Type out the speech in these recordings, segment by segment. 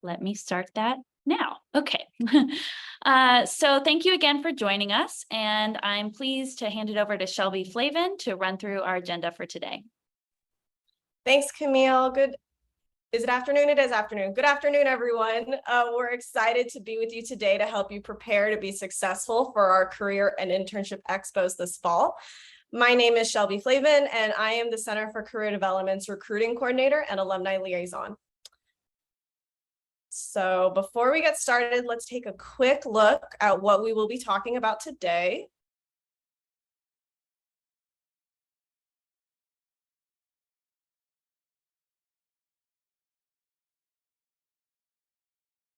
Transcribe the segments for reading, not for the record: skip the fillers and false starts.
Let me start that now. Okay. So thank you again for joining us, and I'm pleased to hand it over to Shelby Flavin to run through our agenda for today. Thanks, Camille. Is it afternoon? It is afternoon. Good afternoon, everyone. We're excited to be with you today to help you prepare to be successful for our career and internship expos this fall. My name is Shelby Flavin, and I am the Center for Career Development's recruiting coordinator and alumni liaison. So before we get started, let's take a quick look at what we will be talking about today.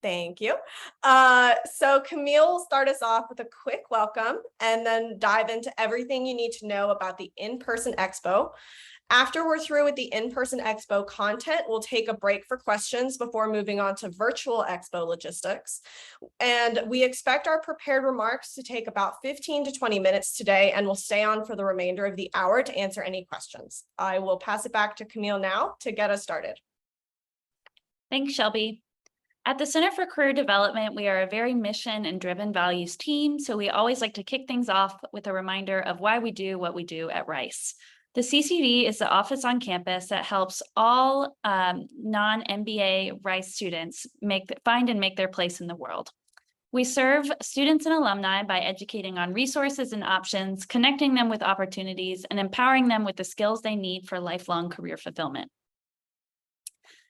Thank you. So Camille will start us off with a quick welcome and then dive into everything you need to know about the in-person expo. After we're through with the in-person expo content, we'll take a break for questions before moving on to virtual expo logistics. And we expect our prepared remarks to take about 15 to 20 minutes today, and we'll stay on for the remainder of the hour to answer any questions. I will pass it back to Camille now to get us started. Thanks, Shelby. At the Center for Career Development, we are a very mission and driven values team, so we always like to kick things off with a reminder of why we do what we do at Rice. The CCD is the office on campus that helps all non-MBA Rice students find and make their place in the world. We serve students and alumni by educating on resources and options, connecting them with opportunities, and empowering them with the skills they need for lifelong career fulfillment.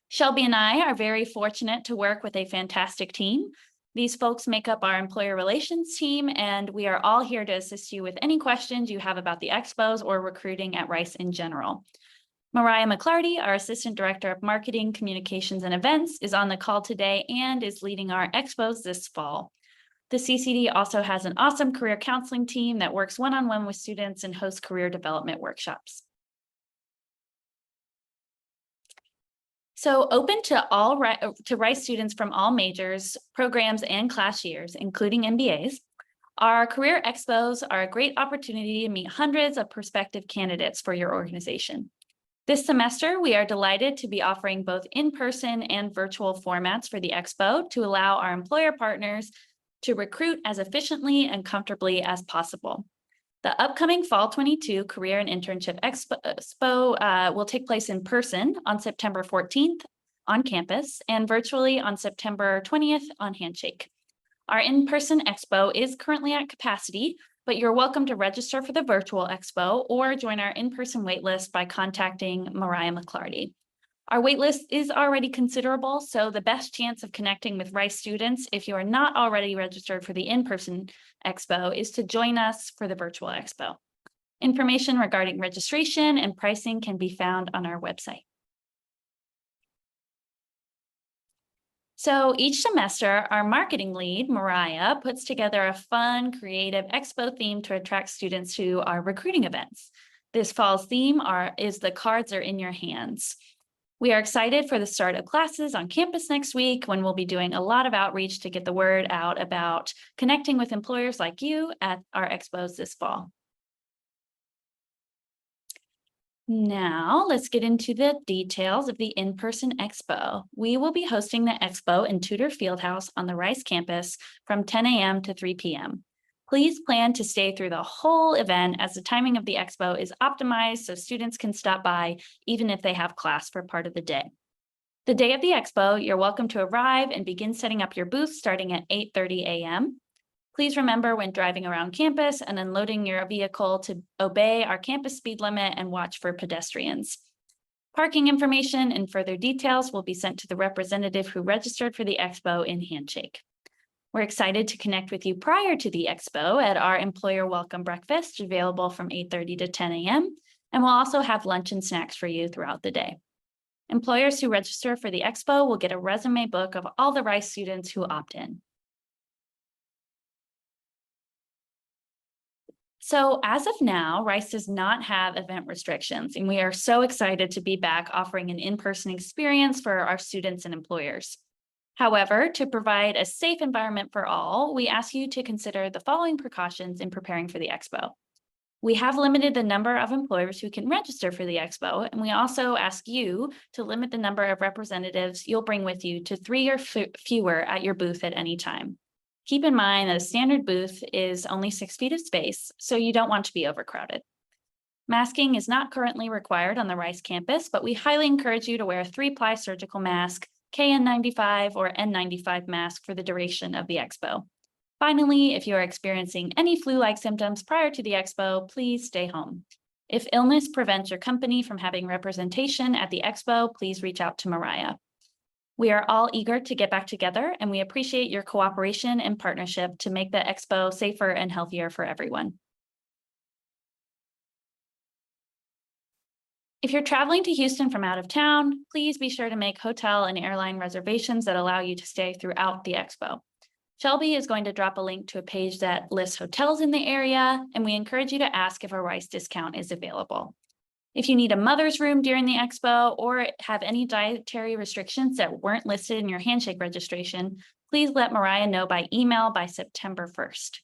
Shelby and I are very fortunate to work with a fantastic team. These folks make up our employer relations team, and we are all here to assist you with any questions you have about the expos or recruiting at Rice in general. Mariah McClarty, our Assistant Director of Marketing, Communications, and Events, is on the call today and is leading our expos this fall. The CCD also has an awesome career counseling team that works one-on-one with students and hosts career development workshops. So open to Rice students from all majors, programs, and class years, including MBAs. Our career expos are a great opportunity to meet hundreds of prospective candidates for your organization. This semester, we are delighted to be offering both in-person and virtual formats for the expo to allow our employer partners to recruit as efficiently and comfortably as possible. The upcoming Fall 22 Career and Internship Expo will take place in person on September 14th on campus and virtually on September 20th on HANDSHAKE. Our in-person expo is currently at capacity, but you're welcome to register for the virtual expo or join our in-person waitlist by contacting Mariah McClarty. Our waitlist is already considerable, so the best chance of connecting with Rice students, if you are not already registered for the in-person expo, is to join us for the virtual expo. Information regarding registration and pricing can be found on our website. So each semester, our marketing lead, Mariah, puts together a fun, creative expo theme to attract students to our recruiting events. This fall's theme is "The Cards Are in Your Hands." We are excited for the start of classes on campus next week, when we'll be doing a lot of outreach to get the word out about connecting with employers like you at our expos this fall. Now, let's get into the details of the in-person expo. We will be hosting the expo in Tudor Fieldhouse on the Rice campus from 10 a.m. to 3 p.m. Please plan to stay through the whole event, as the timing of the expo is optimized so students can stop by even if they have class for part of the day. The day of the expo, you're welcome to arrive and begin setting up your booth starting at 8:30 a.m. Please remember, when driving around campus and unloading your vehicle, to obey our campus speed limit and watch for pedestrians. Parking information and further details will be sent to the representative who registered for the expo in HANDSHAKE. We're excited to connect with you prior to the expo at our employer welcome breakfast, available from 8:30 to 10 a.m. And we'll also have lunch and snacks for you throughout the day. Employers who register for the expo will get a resume book of all the Rice students who opt in. So as of now, Rice does not have event restrictions, and we are so excited to be back offering an in-person experience for our students and employers. However, to provide a safe environment for all, we ask you to consider the following precautions in preparing for the expo. We have limited the number of employers who can register for the Expo, and we also ask you to limit the number of representatives you'll bring with you to 3 or fewer at your booth at any time. Keep in mind that a standard booth is only 6 feet of space, so you don't want to be overcrowded. Masking is not currently required on the Rice campus, but we highly encourage you to wear a 3-ply surgical mask, KN95 or N95 mask for the duration of the Expo. Finally, if you are experiencing any flu-like symptoms prior to the Expo, please stay home. If illness prevents your company from having representation at the Expo, please reach out to Mariah. We are all eager to get back together, and we appreciate your cooperation and partnership to make the Expo safer and healthier for everyone. If you're traveling to Houston from out of town, please be sure to make hotel and airline reservations that allow you to stay throughout the Expo. Shelby is going to drop a link to a page that lists hotels in the area, and we encourage you to ask if a Rice discount is available. If you need a mother's room during the Expo or have any dietary restrictions that weren't listed in your handshake registration, please let Mariah know by email by September 1st.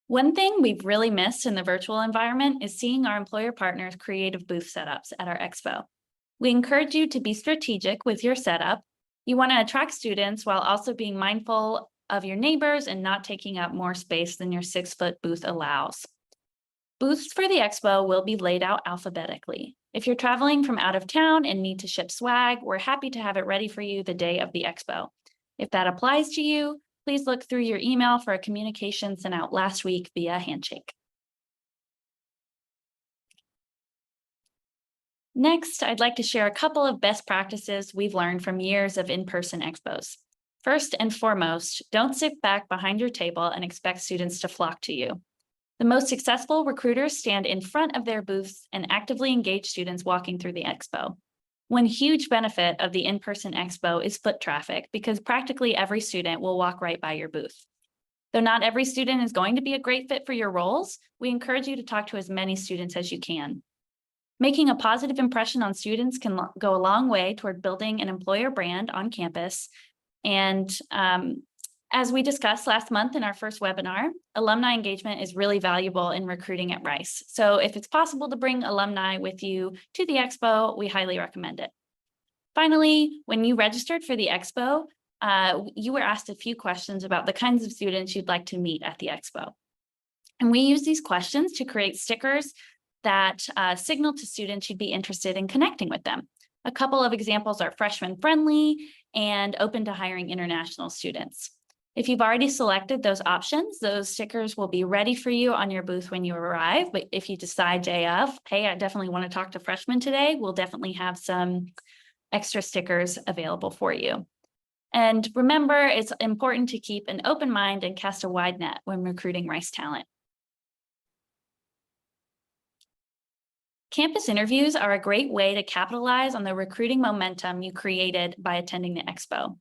One thing we've really missed in the virtual environment is seeing our employer partners' creative booth setups at our Expo. We encourage you to be strategic with your setup. You want to attract students while also being mindful of your neighbors and not taking up more space than your 6-foot booth allows. Booths for the Expo will be laid out alphabetically. If you're traveling from out of town and need to ship swag, we're happy to have it ready for you the day of the Expo. If that applies to you, please look through your email for a communication sent out last week via Handshake. Next, I'd like to share a couple of best practices we've learned from years of in-person expos. First and foremost, don't sit back behind your table and expect students to flock to you. The most successful recruiters stand in front of their booths and actively engage students walking through the expo. One huge benefit of the in-person expo is foot traffic because practically every student will walk right by your booth. Though not every student is going to be a great fit for your roles, we encourage you to talk to as many students as you can. Making a positive impression on students can go a long way toward building an employer brand on campus. And as we discussed last month in our first webinar, alumni engagement is really valuable in recruiting at Rice. So if it's possible to bring alumni with you to the expo, we highly recommend it. Finally, when you registered for the expo, you were asked a few questions about the kinds of students you'd like to meet at the expo. And we use these questions to create stickers that signal to students you'd be interested in connecting with them. A couple of examples are freshman friendly and open to hiring international students. If you've already selected those options, those stickers will be ready for you on your booth when you arrive. But if you decide day of, hey, I definitely want to talk to freshmen today, we'll definitely have some extra stickers available for you. And remember, it's important to keep an open mind and cast a wide net when recruiting Rice talent. Campus interviews are a great way to capitalize on the recruiting momentum you created by attending the expo.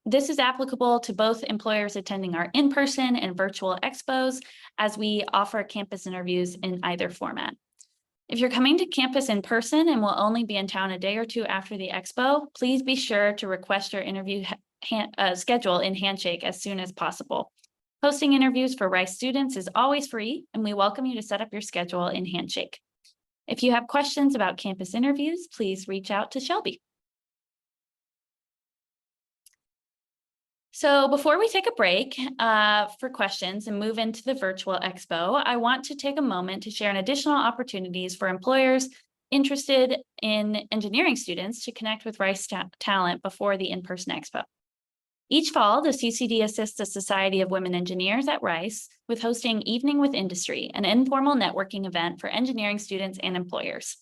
This is applicable to both employers attending our in-person and virtual expos, as we offer campus interviews in either format. If you're coming to campus in person and will only be in town a day or two after the expo, please be sure to request your interview schedule in Handshake as soon as possible. Hosting interviews for Rice students is always free, and we welcome you to set up your schedule in Handshake. If you have questions about campus interviews, please reach out to Shelby. So before we take a break for questions and move into the virtual expo, I want to take a moment to share an additional opportunities for employers interested in engineering students to connect with Rice talent before the in-person expo. Each fall, the CCD assists the Society of Women Engineers at Rice with hosting Evening with Industry, an informal networking event for engineering students and employers.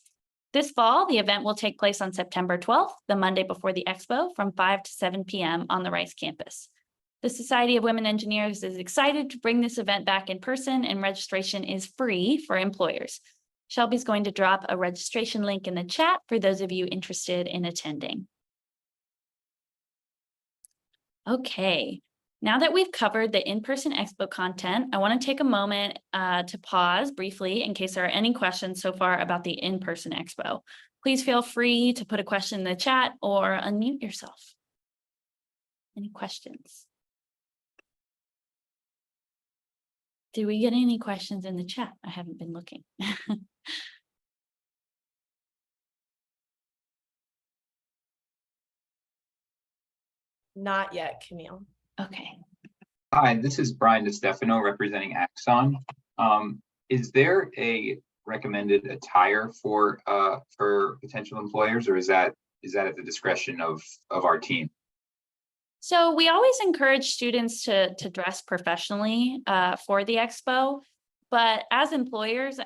This fall, the event will take place on September 12th, the Monday before the expo, from 5 to 7 p.m. on the Rice campus. The Society of Women Engineers is excited to bring this event back in person, and registration is free for employers. Shelby's going to drop a registration link in the chat for those of you interested in attending. Okay, now that we've covered the in-person expo content, I want to take a moment to pause briefly in case there are any questions so far about the in-person expo. Please feel free to put a question in the chat or unmute yourself. Any questions? Did we get any questions in the chat? I haven't been looking. Not yet, Camille. Okay. Hi, this is Brian DeStefano representing Axon. Is there a recommended attire for potential employers, or is that at the discretion of our team? So we always encourage students to dress professionally for the expo, but as employers,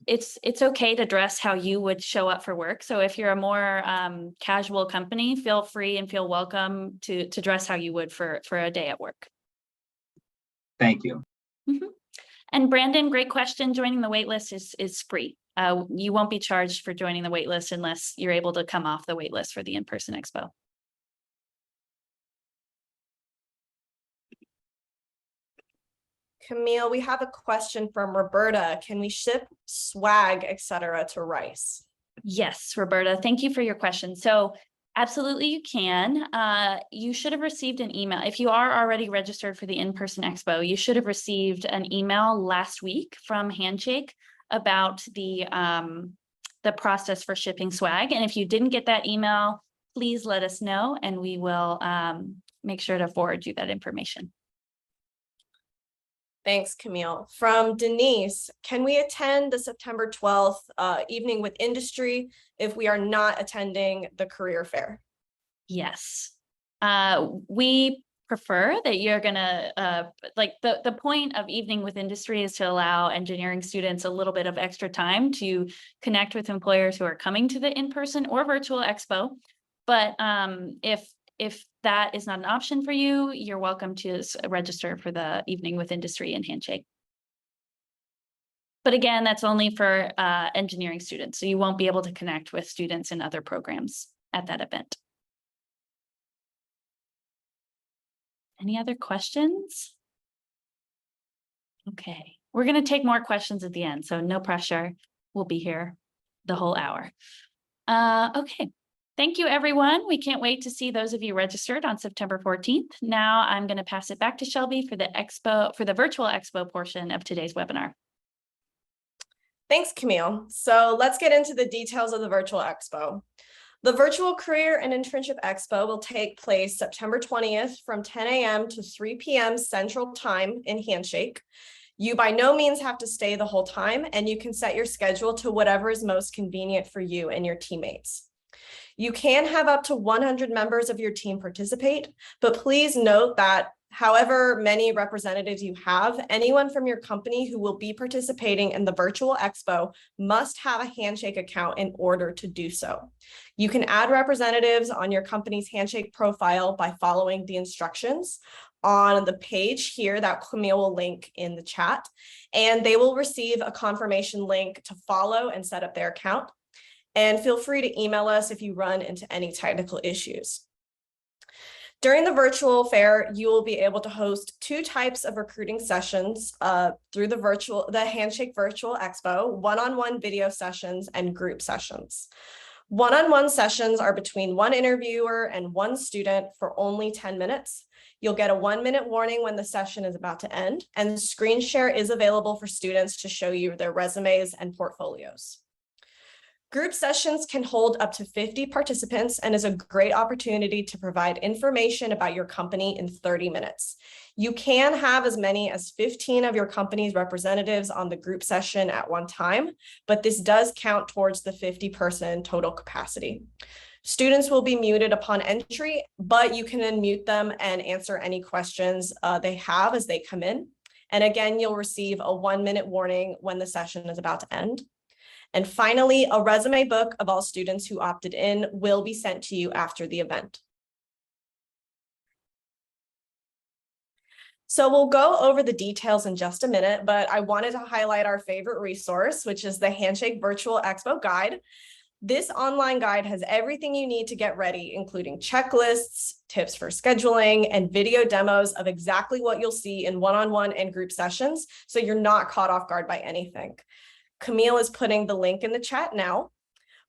it's okay to dress how you would show up for work. So if you're a more casual company, feel free and feel welcome to dress how you would for a day at work. Thank you. Mm-hmm. And Brandon, great question. Joining the waitlist is free. You won't be charged for joining the waitlist unless you're able to come off the waitlist for the in-person expo. Camille, we have a question from Roberta. Can we ship swag, etc., to Rice? Yes, Roberta, thank you for your question. So absolutely you can. You should have received an email. If you are already registered for the in-person expo, you should have received an email last week from HANDSHAKE about the process for shipping swag. And if you didn't get that email, please let us know and we will make sure to forward you that information. Thanks, Camille. From Denise, can we attend the September 12th evening with industry if we are not attending the career fair? Yes. We prefer that you're gonna, like the point of evening with industry is to allow engineering students a little bit of extra time to connect with employers who are coming to the in-person or virtual expo. But if that is not an option for you, you're welcome to register for the evening with industry and HANDSHAKE. But again, that's only for engineering students, so you won't be able to connect with students in other programs at that event. Any other questions? Okay, we're going to take more questions at the end, so no pressure. We'll be here the whole hour. Okay. Thank you, everyone. We can't wait to see those of you registered on September 14th. Now I'm going to pass it back to Shelby for the virtual expo portion of today's webinar. Thanks, Camille. So let's get into the details of the virtual expo. The virtual career and internship expo will take place September 20th from 10 a.m. to 3 p.m. Central Time in HANDSHAKE. You by no means have to stay the whole time, and you can set your schedule to whatever is most convenient for you and your teammates. You can have up to 100 members of your team participate, but please note that however many representatives you have, anyone from your company who will be participating in the virtual expo must have a HANDSHAKE account in order to do so. You can add representatives on your company's HANDSHAKE profile by following the instructions on the page here that Camille will link in the chat, and they will receive a confirmation link to follow and set up their account. And feel free to email us if you run into any technical issues. During the virtual fair, you will be able to host 2 types of recruiting sessions through the HANDSHAKE Virtual Expo, one-on-one video sessions and group sessions. One-on-one sessions are between 1 interviewer and 1 student for only 10 minutes. You'll get a 1-minute warning when the session is about to end, and screen share is available for students to show you their resumes and portfolios. Group sessions can hold up to 50 participants and is a great opportunity to provide information about your company in 30 minutes. You can have as many as 15 of your company's representatives on the group session at one time, but this does count towards the 50-person total capacity. Students will be muted upon entry, but you can unmute them and answer any questions they have as they come in. And again, you'll receive a 1-minute warning when the session is about to end. And finally, a resume book of all students who opted in will be sent to you after the event. So we'll go over the details in just a minute, but I wanted to highlight our favorite resource, which is the HANDSHAKE Virtual Expo Guide. This online guide has everything you need to get ready, including checklists, tips for scheduling, and video demos of exactly what you'll see in one-on-one and group sessions, so you're not caught off guard by anything. Camille is putting the link in the chat now,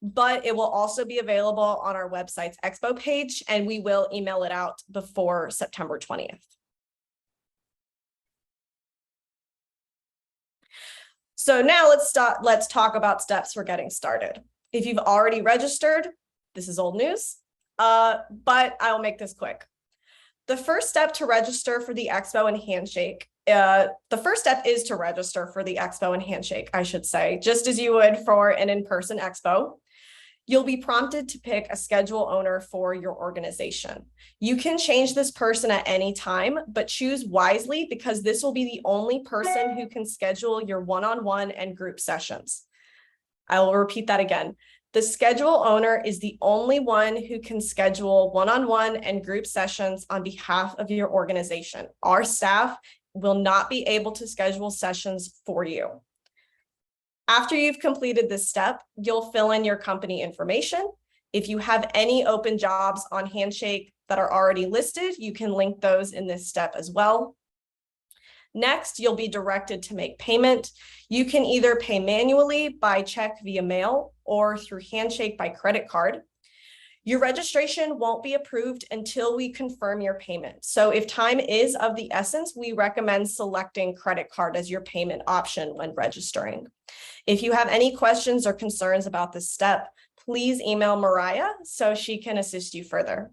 but it will also be available on our website's Expo page, and we will email it out before September 20th. So now let's talk about steps for getting started. If you've already registered, this is old news, but I'll make this quick. The first step to register for the Expo and Handshake, the first step is to register for the Expo and Handshake, I should say, just as you would for an in-person Expo. You'll be prompted to pick a schedule owner for your organization. You can change this person at any time, but choose wisely because this will be the only person who can schedule your one-on-one and group sessions. I will repeat that again. The schedule owner is the only one who can schedule one-on-one and group sessions on behalf of your organization. Our staff will not be able to schedule sessions for you. After you've completed this step, you'll fill in your company information. If you have any open jobs on Handshake that are already listed, you can link those in this step as well. Next, you'll be directed to make payment. You can either pay manually by check via mail or through Handshake by credit card. Your registration won't be approved until we confirm your payment. So if time is of the essence, we recommend selecting credit card as your payment option when registering. If you have any questions or concerns about this step, please email Mariah so she can assist you further.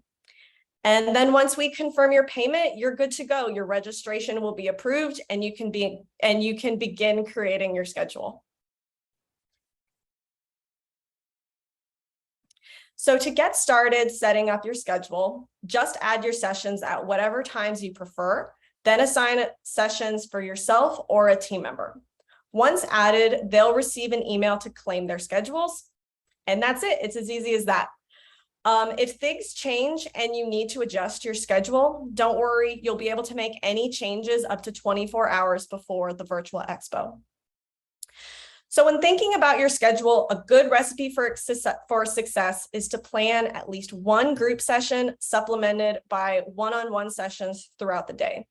And then once we confirm your payment, you're good to go. Your registration will be approved and you can begin creating your schedule. So to get started setting up your schedule, just add your sessions at whatever times you prefer, then assign sessions for yourself or a team member. Once added, they'll receive an email to claim their schedules. And that's it. It's as easy as that. If things change and you need to adjust your schedule, don't worry, you'll be able to make any changes up to 24 hours before the virtual expo. So when thinking about your schedule, a good recipe for success is to plan at least one group session supplemented by one-on-one sessions throughout the day.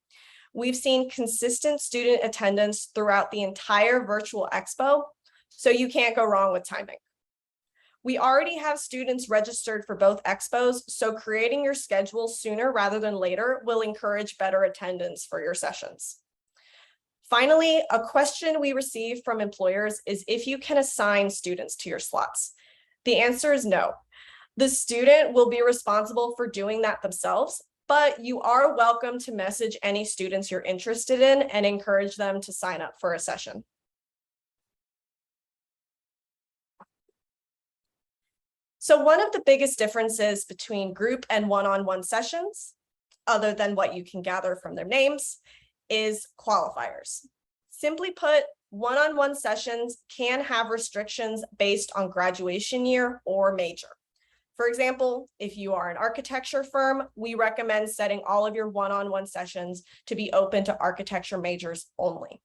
We've seen consistent student attendance throughout the entire virtual expo, so you can't go wrong with timing. We already have students registered for both expos, so creating your schedule sooner rather than later will encourage better attendance for your sessions. Finally, a question we receive from employers is if you can assign students to your slots. The answer is no. The student will be responsible for doing that themselves, but you are welcome to message any students you're interested in and encourage them to sign up for a session. So one of the biggest differences between group and one-on-one sessions, other than what you can gather from their names, is qualifiers. Simply put, one-on-one sessions can have restrictions based on graduation year or major. For example, if you are an architecture firm, we recommend setting all of your one-on-one sessions to be open to architecture majors only.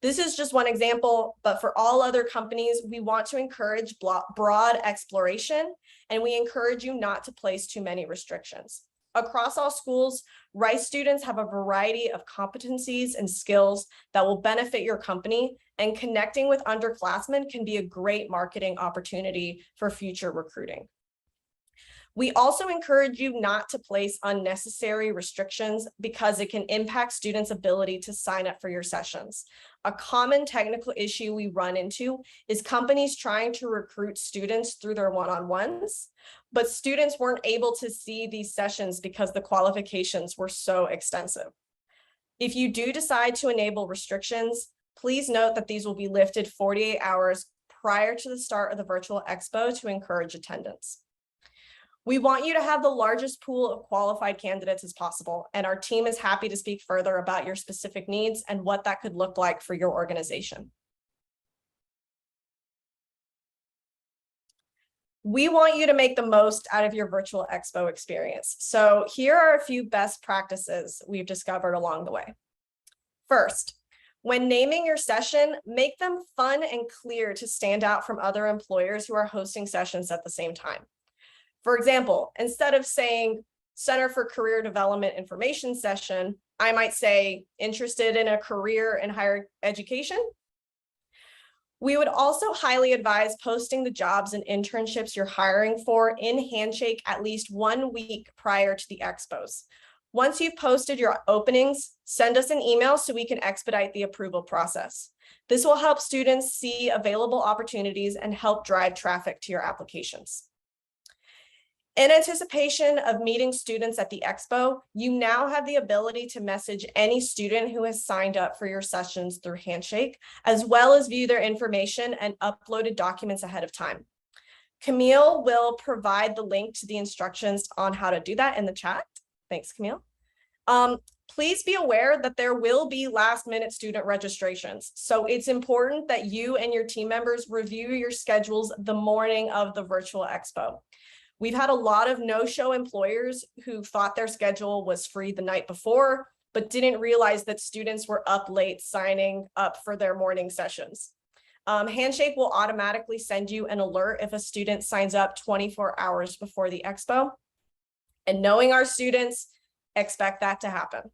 This is just one example, but for all other companies, we want to encourage broad exploration, and we encourage you not to place too many restrictions. Across all schools, Rice students have a variety of competencies and skills that will benefit your company, and connecting with underclassmen can be a great marketing opportunity for future recruiting. We also encourage you not to place unnecessary restrictions because it can impact students' ability to sign up for your sessions. A common technical issue we run into is companies trying to recruit students through their one-on-ones, but students weren't able to see these sessions because the qualifications were so extensive. If you do decide to enable restrictions, please note that these will be lifted 48 hours prior to the start of the virtual expo to encourage attendance. We want you to have the largest pool of qualified candidates as possible, and our team is happy to speak further about your specific needs and what that could look like for your organization. We want you to make the most out of your virtual expo experience. So here are a few best practices we've discovered along the way. First, when naming your session, make them fun and clear to stand out from other employers who are hosting sessions at the same time. For example, instead of saying Center for Career Development Information Session, I might say interested in a career in higher education. We would also highly advise posting the jobs and internships you're hiring for in Handshake at least 1 week prior to the expos. Once you've posted your openings, send us an email so we can expedite the approval process. This will help students see available opportunities and help drive traffic to your applications. In anticipation of meeting students at the Expo, you now have the ability to message any student who has signed up for your sessions through HANDSHAKE, as well as view their information and uploaded documents ahead of time. Camille will provide the link to the instructions on how to do that in the chat. Thanks, Camille. Please be aware that there will be last-minute student registrations. So it's important that you and your team members review your schedules the morning of the virtual Expo. We've had a lot of no-show employers who thought their schedule was free the night before, but didn't realize that students were up late signing up for their morning sessions. HANDSHAKE will automatically send you an alert if a student signs up 24 hours before the Expo. And knowing our students, expect that to happen.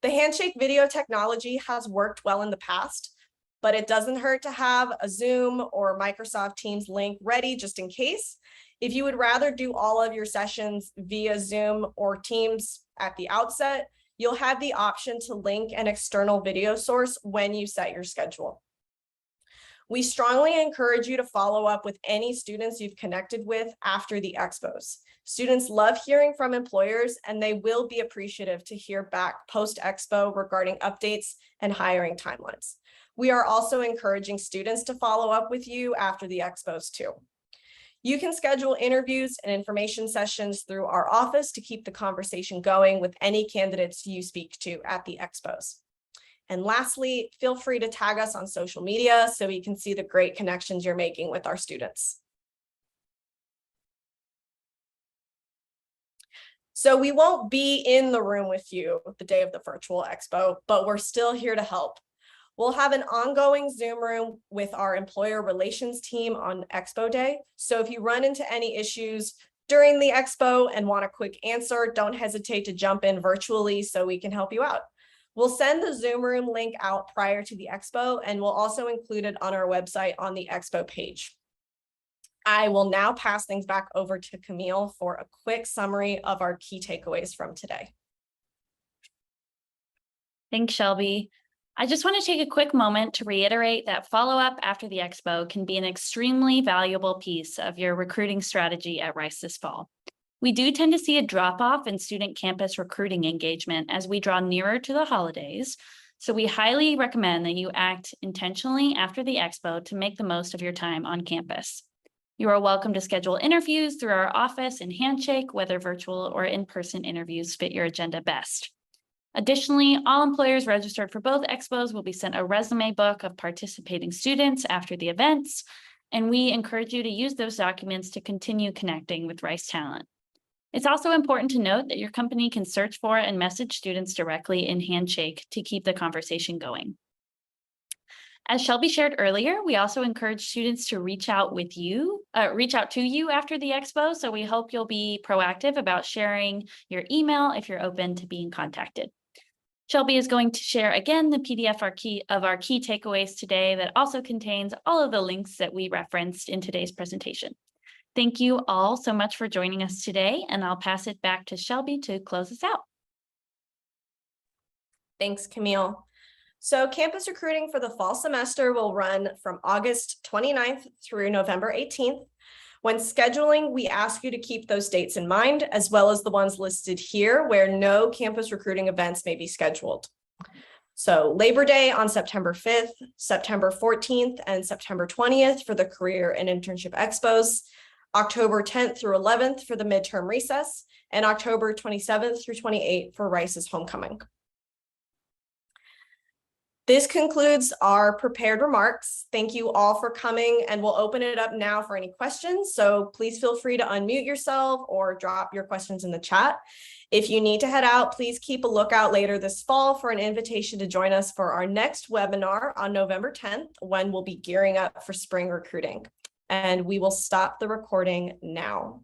The HANDSHAKE video technology has worked well in the past, but it doesn't hurt to have a Zoom or Microsoft Teams link ready just in case. If you would rather do all of your sessions via Zoom or Teams at the outset, you'll have the option to link an external video source when you set your schedule. We strongly encourage you to follow up with any students you've connected with after the Expos. Students love hearing from employers, and they will be appreciative to hear back post-Expo regarding updates and hiring timelines. We are also encouraging students to follow up with you after the Expos too. You can schedule interviews and information sessions through our office to keep the conversation going with any candidates you speak to at the Expos. And lastly, feel free to tag us on social media so we can see the great connections you're making with our students. So we won't be in the room with you the day of the virtual Expo, but we're still here to help. We'll have an ongoing Zoom room with our employer relations team on Expo Day. So if you run into any issues during the Expo and want a quick answer, don't hesitate to jump in virtually so we can help you out. We'll send the Zoom room link out prior to the Expo, and we'll also include it on our website on the Expo page. I will now pass things back over to Camille for a quick summary of our key takeaways from today. Thanks, Shelby. I just want to take a quick moment to reiterate that follow-up after the Expo can be an extremely valuable piece of your recruiting strategy at Rice this fall. We do tend to see a drop-off in student campus recruiting engagement as we draw nearer to the holidays, so we highly recommend that you act intentionally after the Expo to make the most of your time on campus. You are welcome to schedule interviews through our office and HANDSHAKE, whether virtual or in-person interviews fit your agenda best. Additionally, all employers registered for both Expos will be sent a resume book of participating students after the events, and we encourage you to use those documents to continue connecting with Rice talent. It's also important to note that your company can search for and message students directly in HANDSHAKE to keep the conversation going. As Shelby shared earlier, we also encourage students to reach out to you after the Expo, so we hope you'll be proactive about sharing your email if you're open to being contacted. Shelby is going to share again the PDF of our key takeaways today that also contains all of the links that we referenced in today's presentation. Thank you all so much for joining us today, and I'll pass it back to Shelby to close us out. Thanks, Camille. So campus recruiting for the fall semester will run from August 29th through November 18th. When scheduling, we ask you to keep those dates in mind, as well as the ones listed here where no campus recruiting events may be scheduled. So Labor Day on September 5th, September 14th, and September 20th for the Career and Internship Expos, October 10th through 11th for the midterm recess, and October 27th through 28th for Rice's homecoming. This concludes our prepared remarks. Thank you all for coming, and we'll open it up now for any questions. So please feel free to unmute yourself or drop your questions in the chat. If you need to head out, please keep a lookout later this fall for an invitation to join us for our next webinar on November 10th, when we'll be gearing up for spring recruiting. And we will stop the recording now.